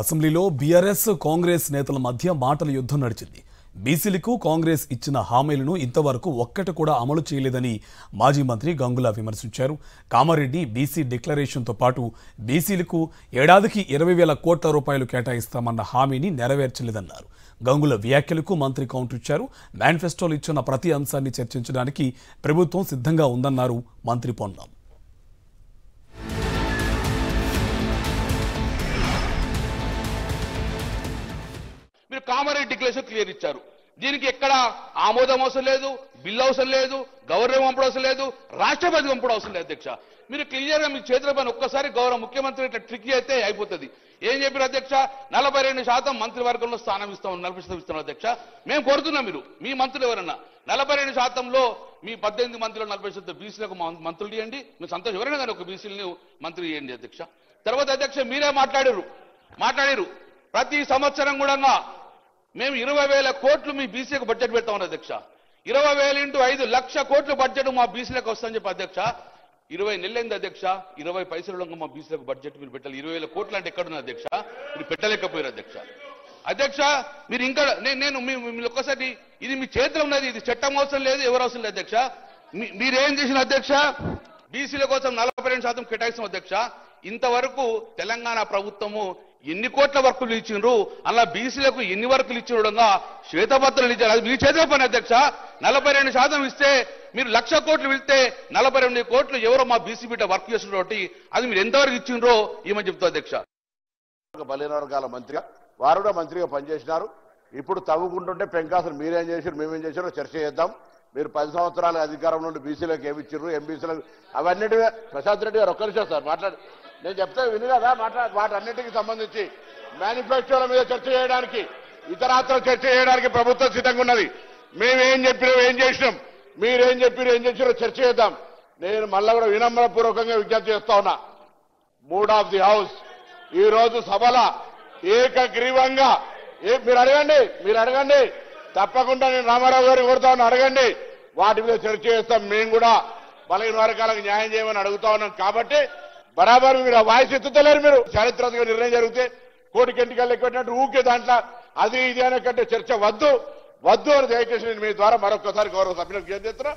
అసెంబ్లీలో బీఆర్ఎస్ కాంగ్రెస్ నేతల మధ్య మాటల యుద్ధం నడిచింది. బీసీలకు కాంగ్రెస్ ఇచ్చిన హామీలను ఇంతవరకు ఒక్కటి కూడా అమలు చేయలేదని మాజీ మంత్రి గంగుల విమర్శించారు. కామారెడ్డి బీసీ డిక్లరేషన్తో పాటు బీసీలకు ఏడాదికి 20,000 కోట్ల రూపాయలు కేటాయిస్తామన్న హామీని నెరవేర్చలేదన్నారు. గంగుల వ్యాఖ్యలకు మంత్రి కౌంటర్ ఇచ్చారు. మేనిఫెస్టోలో ఇచ్చిన ప్రతి అంశాన్ని చర్చించడానికి ప్రభుత్వం సిద్ధంగా ఉందన్నారు మంత్రి పొన్నం. మీరు కామారెడ్డి డిక్లరేషన్ క్లియర్ ఇచ్చారు. దీనికి ఎక్కడ ఆమోదం అవసరం లేదు, బిల్లు అవసరం లేదు, గవర్నర్ పంపడం అవసరం లేదు, రాష్ట్రపతి పంపడం అవసరం లేదు. అధ్యక్ష, మీరు క్లియర్ గా మీ చేతుల పైన ఒక్కసారి గౌరవ ముఖ్యమంత్రి ఇట్లా ట్రిక్ అయితే అయిపోతుంది. ఏం చెప్పారు అధ్యక్ష? 42% మంత్రివర్గంలో స్థానం ఇస్తాం, 40% ఇస్తాం. అధ్యక్ష, మేము కోరుతున్నాం, మీరు మీ మంత్రులు ఎవరన్నా 42%లో మీ 18 మంత్రులు 40% బీసీలకు మంత్రులు ఇవ్వండి. మీరు సంతోషం, ఎవరైనా కానీ ఒక బీసీలను మంత్రి ఇవ్వండి. అధ్యక్ష, తర్వాత అధ్యక్ష మీరే మాట్లాడారు ప్రతి సంవత్సరం కూడా మేము 20,000 కోట్లు మీ బీసీలకు బడ్జెట్ పెడతామని. అధ్యక్ష, 20,000 × 5 లక్ష కోట్ల బడ్జెట్ మా బీసీలకు వస్తుందని చెప్పి అధ్యక్ష 20 నెలలైంది. అధ్యక్ష, 20 పైసలు మా బీసీలకు బడ్జెట్ మీరు పెట్టాలి. 20,000 కోట్లు అంటే ఎక్కడున్నా అధ్యక్ష? మీరు పెట్టలేకపోయారు. అధ్యక్ష మీరు ఇంకా నేను మీ ఒక్కసారి ఇది మీ చేతిలో ఉన్నది, ఇది చట్టం అవసరం లేదు, ఎవరు అవసరం లేదు. అధ్యక్ష, మీరేం చేసిన అధ్యక్ష? బీసీల కోసం 42% కేటాయిస్తాం. అధ్యక్ష, ఇంతవరకు తెలంగాణ ప్రభుత్వము ఎన్ని కోట్ల వర్కులు ఇచ్చిండ్రు, అలా బీసీలకు ఎన్ని వర్కులు ఇచ్చిన శ్వేతపత్రాలు ఇచ్చారు. అది మీ చేతిలో పని. అధ్యక్ష, 42% ఇస్తే మీరు 1,00,000 కోట్లు ఇస్తే 42 కోట్లు ఎవరో మా బీసీ బిడ్డ వర్క్ చేస్తున్నటువంటి అది మీరు ఎంతవరకు ఇచ్చిండ్రో ఏమని చెప్తా. అధ్యక్ష, బలైన వర్గాల మంత్రిగా వారు కూడా మంత్రిగా పనిచేసినారు. ఇప్పుడు తవ్వుకుంటుంటే పెంకాసులు మీరేం చేశారు, మేమేం చేశారో చర్చ చేద్దాం. మీరు 10 సంవత్సరాల అధికారం నుండి బీసీలకు ఏమి ఇచ్చారు, ఎంబీసీలకు అవన్నిటి ప్రశాంత్ రెడ్డి గారు ఒక్క నిమిషం సార్ మాట్లాడు, నేను చెప్తే విను కదా, వాటన్నిటికి సంబంధించి మేనిఫెస్టోల మీద చర్చ చేయడానికి, ఇతరాత్ర చర్చ చేయడానికి ప్రభుత్వం సిద్ధంగా ఉన్నది. మేమేం చెప్పినాం, ఏం చేసినాం, మీరేం చెప్పారు, ఏం చేసారో చర్చ చేద్దాం. నేను మళ్ళా కూడా వినమ్రపూర్వకంగా విజ్ఞప్తి చేస్తా ఉన్నా. మూడ్ ఆఫ్ ది హౌస్ ఈ రోజు సభల ఏకగ్రీవంగా మీరు అడగండి తప్పకుండా. నేను రామారావు గారిని కోరుతా ఉన్నా, అడగండి, వాటి మీద చర్చ చేస్తాం. మేము కూడా బలహీన వర్గాలకు న్యాయం చేయమని అడుగుతా ఉన్నాం. కాబట్టి బరాబర్ మీరు ఆ వాయిస్ ఎత్తుతలేరు. మీరు చారిత్రాత్మక నిర్ణయం జరిగితే కోటికి ఎంటికలు ఎక్కువట్టు ఊకే దాంట్లో అది ఇది అనే కంటే చర్చ వద్దు అని దయచేసి నేను మీ ద్వారా మరొకసారి గౌరవ సభ్యులకు చేస్తున్నా.